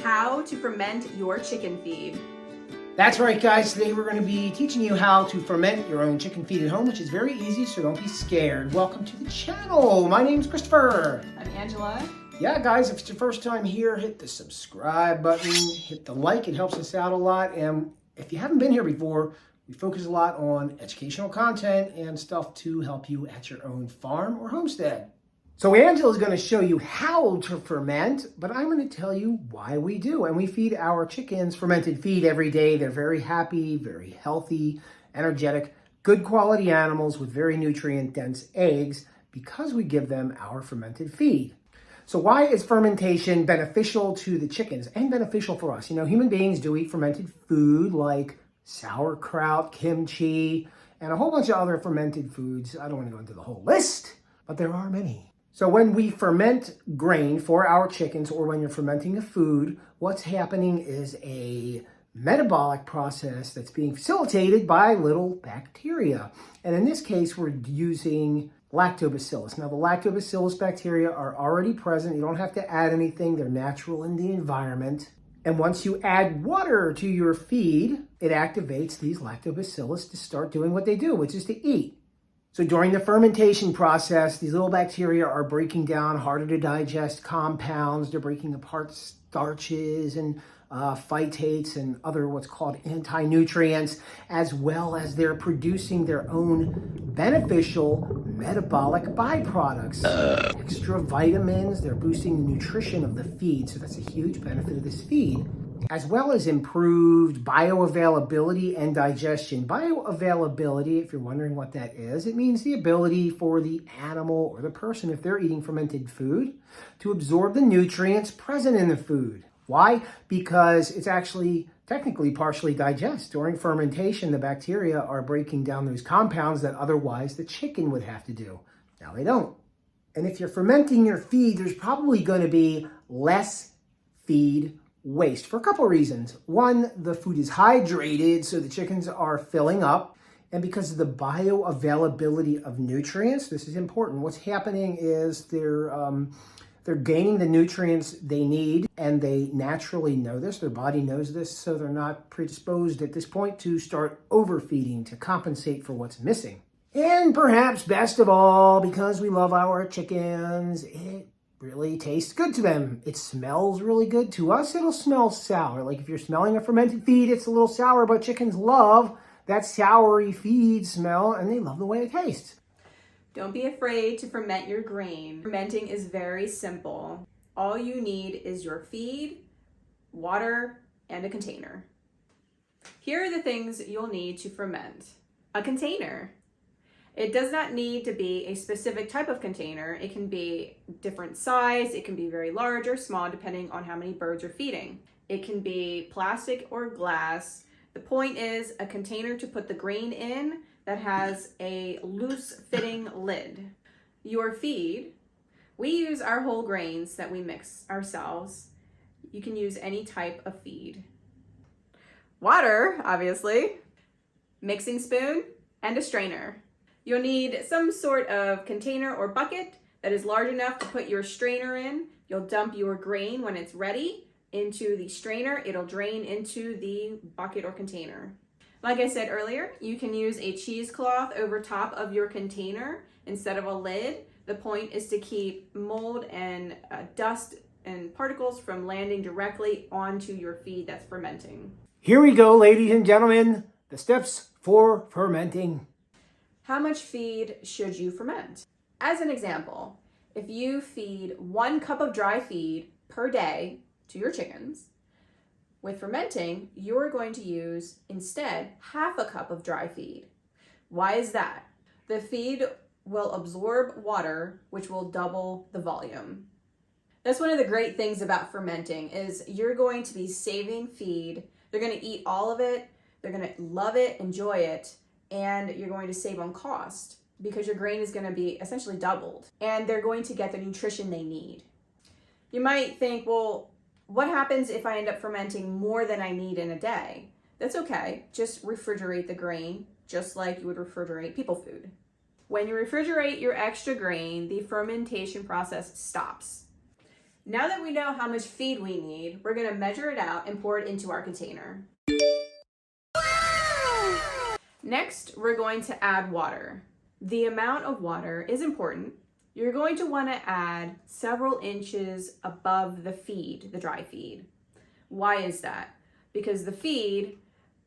How to ferment your chicken feed. That's right, guys. Today we're going to be teaching you how to ferment your own chicken feed at home, which is very easy, so don't be scared. Welcome to the channel. My name's Christopher. I'm Angela. Yeah, guys, if it's your first time here, hit the subscribe button, hit the like. It helps us out a lot. And if you haven't been here before, we focus a lot on educational content and stuff to help you at your own farm or homestead. So Angela's going to show you how to ferment, but I'm going to tell you why we do. And we feed our chickens fermented feed every day. They're very happy, very healthy, energetic, good quality animals with very nutrient-dense eggs because we give them our fermented feed. So why is fermentation beneficial to the chickens and beneficial for us? You know, human beings do eat fermented food like sauerkraut, kimchi, and a whole bunch of other fermented foods. I don't want to go into the whole list, but there are many. So when we ferment grain for our chickens, or when you're fermenting a food, what's happening is a metabolic process that's being facilitated by little bacteria. And in this case, we're using lactobacillus. Now, the lactobacillus bacteria are already present. You don't have to add anything. They're natural in the environment. And once you add water to your feed, it activates these lactobacillus to start doing what they do, which is to eat. So during the fermentation process, these little bacteria are breaking down harder to digest compounds. They're breaking apart starches and phytates and other what's called anti-nutrients, as well as they're producing their own beneficial metabolic byproducts. Extra vitamins, they're boosting the nutrition of the feed. So that's a huge benefit of this feed, as well as improved bioavailability and digestion. Bioavailability, if you're wondering what that is, it means the ability for the animal or the person, if they're eating fermented food, to absorb the nutrients present in the food. Why? Because it's actually technically partially digested. During fermentation, the bacteria are breaking down those compounds that otherwise the chicken would have to do. Now they don't. And if you're fermenting your feed, there's probably going to be less feed waste for a couple of reasons. One, the food is hydrated, so the chickens are filling up. And because of the bioavailability of nutrients, this is important. What's happening is they're gaining the nutrients they need, and they naturally know this. Their body knows this, so they're not predisposed at this point to start overfeeding to compensate for what's missing. And perhaps best of all, because we love our chickens, it really tastes good to them. It smells really good. To us, it'll smell sour. Like if you're smelling a fermented feed, it's a little sour, but chickens love that soury feed smell, and they love the way it tastes. Don't be afraid to ferment your grain. Fermenting is very simple. All you need is your feed, water, and a container. Here are the things you'll need to ferment. A container. It does not need to be a specific type of container. It can be different size. It can be very large or small depending on how many birds you're feeding. It can be plastic or glass. The point is a container to put the grain in that has a loose fitting lid. Your feed, we use our whole grains that we mix ourselves. You can use any type of feed. Water, obviously, mixing spoon, and a strainer. You'll need some sort of container or bucket that is large enough to put your strainer in. You'll dump your grain when it's ready into the strainer. It'll drain into the bucket or container. Like I said earlier, you can use a cheesecloth over top of your container instead of a lid. The point is to keep mold and dust and particles from landing directly onto your feed that's fermenting. Here we go, ladies and gentlemen, the steps for fermenting. How much feed should you ferment? As an example, if you feed 1 cup of dry feed per day to your chickens, with fermenting, you're going to use instead half a cup of dry feed. Why is that? The feed will absorb water, which will double the volume. That's one of the great things about fermenting is you're going to be saving feed. They're going to eat all of it. They're going to love it, enjoy it, and you're going to save on cost because your grain is going to be essentially doubled, and they're going to get the nutrition they need. You might think, well, what happens if I end up fermenting more than I need in a day? That's okay. Just refrigerate the grain, just like you would refrigerate people food. When you refrigerate your extra grain, the fermentation process stops. Now that we know how much feed we need, we're going to measure it out and pour it into our container. Next, we're going to add water. The amount of water is important. You're going to want to add several inches above the feed, the dry feed. Why is that? Because the feed,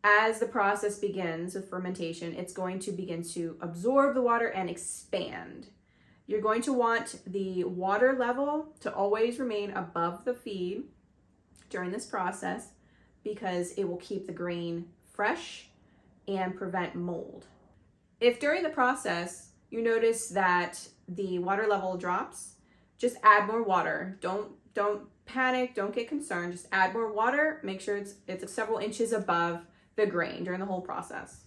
as the process begins with fermentation, it's going to begin to absorb the water and expand. You're going to want the water level to always remain above the feed during this process because it will keep the grain fresh and prevent mold. If during the process you notice that the water level drops, just add more water. Don't panic, don't get concerned, just add more water. Make sure it's several inches above the grain during the whole process.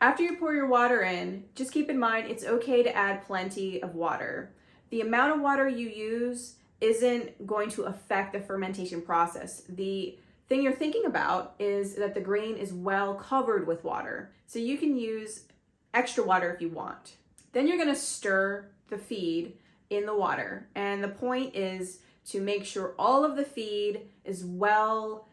After you pour your water in, just keep in mind it's okay to add plenty of water. The amount of water you use isn't going to affect the fermentation process. The thing you're thinking about is that the grain is well covered with water. So you can use extra water if you want. Then you're gonna stir the feed in the water. And the point is to make sure all of the feed is well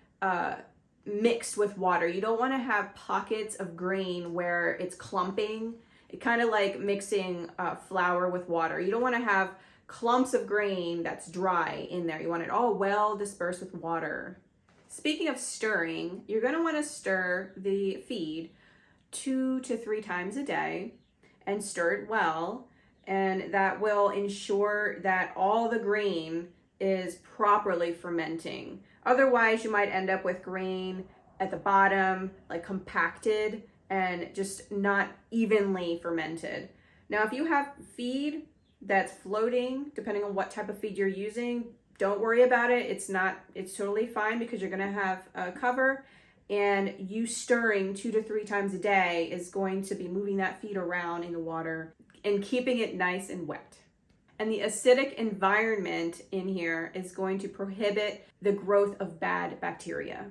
mixed with water. You don't wanna have pockets of grain where it's clumping. It kind of like mixing flour with water. You don't wanna have clumps of grain that's dry in there. You want it all well dispersed with water. Speaking of stirring, you're going to want to stir the feed 2 to 3 times a day and stir it well, and that will ensure that all the grain is properly fermenting. Otherwise, you might end up with grain at the bottom, like compacted and just not evenly fermented. Now, if you have feed that's floating, depending on what type of feed you're using, don't worry about it. It's totally fine because you're gonna have a cover, and you stirring 2 to 3 times a day is going to be moving that feed around in the water and keeping it nice and wet. And the acidic environment in here is going to prohibit the growth of bad bacteria.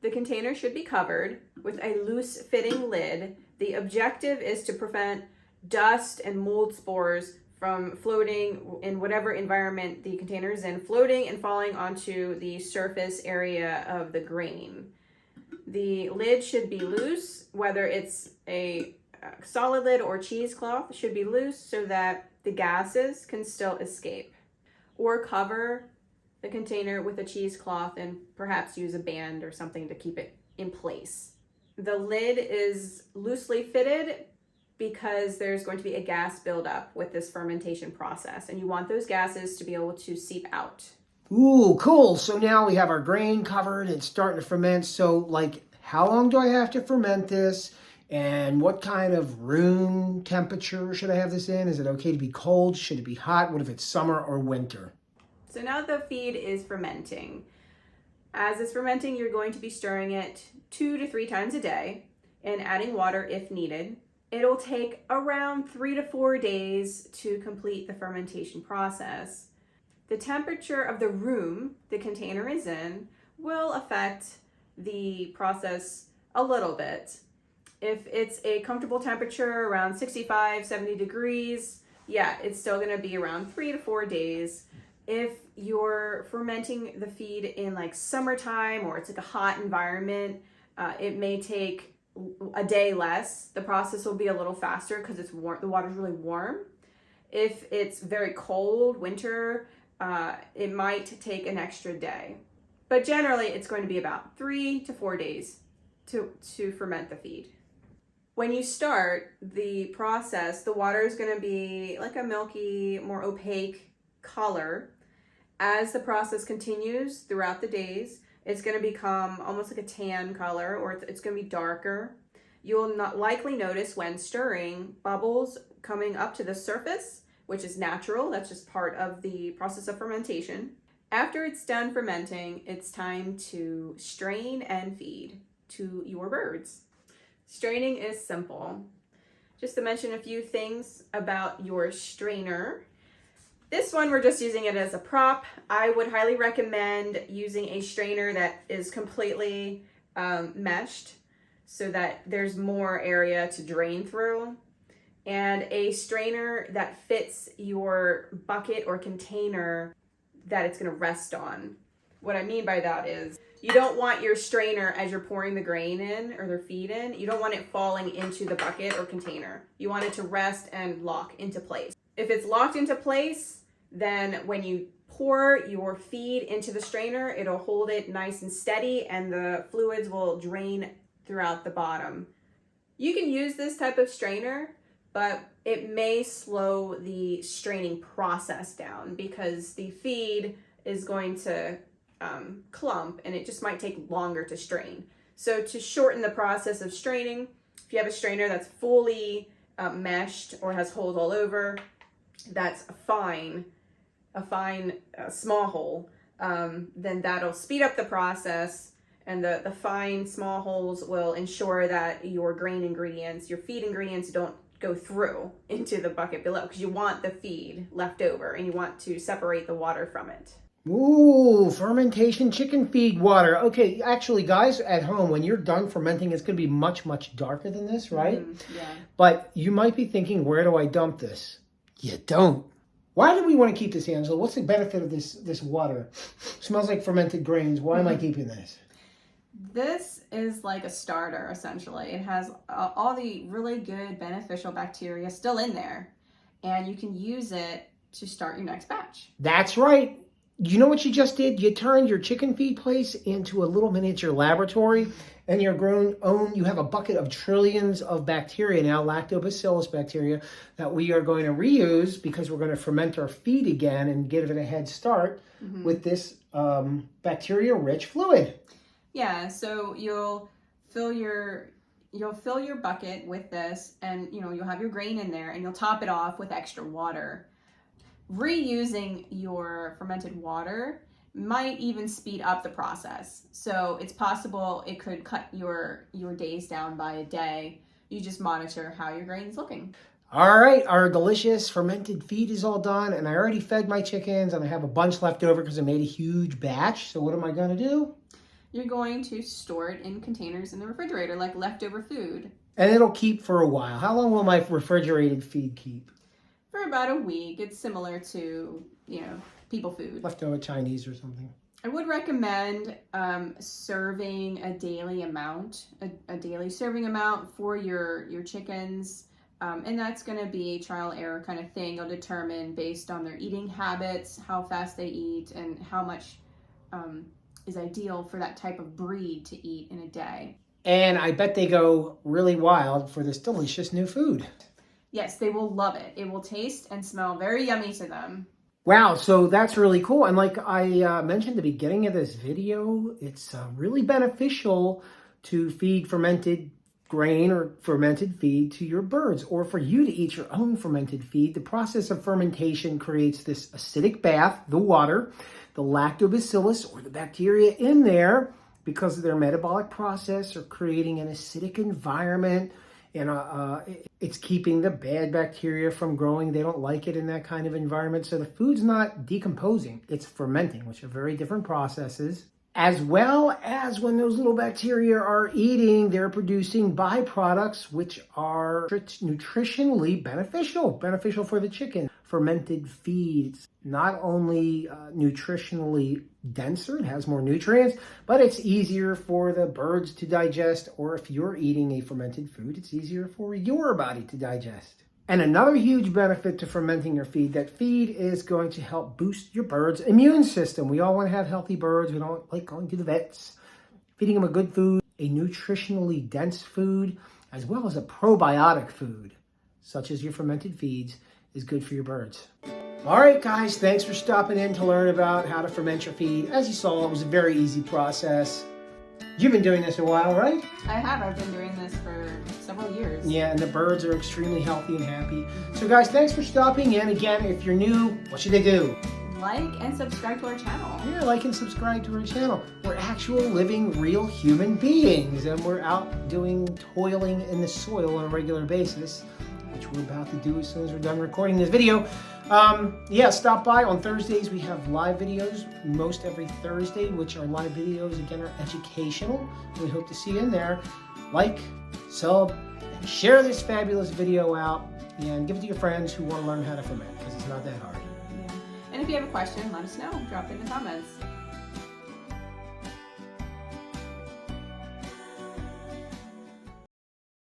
The container should be covered with a loose fitting lid. The objective is to prevent dust and mold spores from floating in whatever environment the container is in, floating and falling onto the surface area of the grain. The lid should be loose, whether it's a solid lid or cheesecloth, should be loose so that the gases can still escape. Or cover the container with a cheesecloth and perhaps use a band or something to keep it in place. The lid is loosely fitted because there's going to be a gas buildup with this fermentation process, and you want those gases to be able to seep out. Ooh, cool. So now we have our grain covered. It's starting to ferment. So, like, how long do I have to ferment this? And what kind of room temperature should I have this in? Is it okay to be cold? Should it be hot? What if it's summer or winter? So now the feed is fermenting. As it's fermenting, you're going to be stirring it 2 to 3 times a day and adding water if needed. It'll take around 3 to 4 days to complete the fermentation process. The temperature of the room the container is in will affect the process a little bit. If it's a comfortable temperature around 65, 70 degrees, yeah, it's still gonna be around 3 to 4 days. If you're fermenting the feed in like summertime or it's like a hot environment, it may take a day less. The process will be a little faster because it's warm. The water's really warm. If it's very cold, winter, it might take an extra day. But generally, it's going to be about 3 to 4 days to ferment the feed. When you start the process, the water is going to be like a milky, more opaque color. As the process continues throughout the days, it's going to become almost like a tan color, or it's going to be darker. You'll not likely notice when stirring bubbles coming up to the surface, which is natural. That's just part of the process of fermentation. After it's done fermenting, it's time to strain and feed to your birds. Straining is simple. Just to mention a few things about your strainer. This one, we're just using it as a prop. I would highly recommend using a strainer that is completely meshed so that there's more area to drain through, and a strainer that fits your bucket or container that it's going to rest on. What I mean by that is you don't want your strainer, as you're pouring the grain in or the feed in, you don't want it falling into the bucket or container. You want it to rest and lock into place. If it's locked into place, then when you pour your feed into the strainer, it'll hold it nice and steady and the fluids will drain throughout the bottom. You can use this type of strainer, but it may slow the straining process down because the feed is going to clump and it just might take longer to strain. So to shorten the process of straining, if you have a strainer that's fully meshed or has holes all over, that's a fine small hole, then that'll speed up the process, and the fine small holes will ensure that your grain ingredients, your feed ingredients don't go through into the bucket below, because you want the feed left over and you want to separate the water from it. Ooh, fermentation chicken feed water. Okay, actually, guys, at home, when you're done fermenting, it's going to be much, much darker than this, right? Yeah. But you might be thinking, where do I dump this? You don't. Why do we want to keep this, Angela? What's the benefit of this water? Smells like fermented grains. Why am I keeping this? This is like a starter, essentially. It has all the really good beneficial bacteria still in there, and you can use it to start your next batch. That's right. You know what you just did? You turned your chicken feed place into a little miniature laboratory, and you have a bucket of trillions of bacteria now, lactobacillus bacteria, that we are going to reuse because we're going to ferment our feed again and give it a head start with this bacteria-rich fluid. Yeah, so you'll fill your bucket with this, and you'll have your grain in there, and you'll top it off with extra water. Reusing your fermented water might even speed up the process. So it's possible it could cut your days down by a day. You just monitor how your grain's looking. All right, our delicious fermented feed is all done, and I already fed my chickens, and I have a bunch left over because I made a huge batch. So what am I going to do? You're going to store it in containers in the refrigerator like leftover food. And it'll keep for a while. How long will my refrigerated feed keep? For about a week. It's similar to, people food. Leftover Chinese or something. I would recommend serving a daily serving amount for your chickens. And that's going to be a trial error kind of thing. You'll determine based on their eating habits, how fast they eat, and how much is ideal for that type of breed to eat in a day. And I bet they go really wild for this delicious new food. Yes, they will love it. It will taste and smell very yummy to them. Wow, so that's really cool. And like I mentioned at the beginning of this video, it's really beneficial to feed fermented grain or fermented feed to your birds, or for you to eat your own fermented feed. The process of fermentation creates this acidic bath, the water, the lactobacillus or the bacteria in there, because of their metabolic process, are creating an acidic environment, and it's keeping the bad bacteria from growing. They don't like it in that kind of environment. So the food's not decomposing, it's fermenting, which are very different processes. As well as when those little bacteria are eating, they're producing byproducts, which are nutritionally beneficial for the chicken. Fermented feed, it's not only nutritionally denser, it has more nutrients, but it's easier for the birds to digest, or if you're eating a fermented food, it's easier for your body to digest. And another huge benefit to fermenting your feed, that feed is going to help boost your bird's immune system. We all want to have healthy birds. We don't like going to the vets. Feeding them a good food, a nutritionally dense food, as well as a probiotic food, such as your fermented feeds, is good for your birds. All right, guys, thanks for stopping in to learn about how to ferment your feed. As you saw, it was a very easy process. You've been doing this a while, right? I have. I've been doing this for several years. Yeah, and the birds are extremely healthy and happy. So guys, thanks for stopping in. Again, if you're new, what should they do? Like and subscribe to our channel. Yeah, like and subscribe to our channel. We're actual living real human beings, and we're out toiling in the soil on a regular basis, which we're about to do as soon as we're done recording this video. Yeah, stop by on Thursdays. We have live videos most every Thursday, which are live videos, again, are educational. We hope to see you in there. Like, sub, and share this fabulous video out, and give it to your friends who want to learn how to ferment, because it's not that hard. Yeah. And if if you have a question, let us know. Drop it in the comments.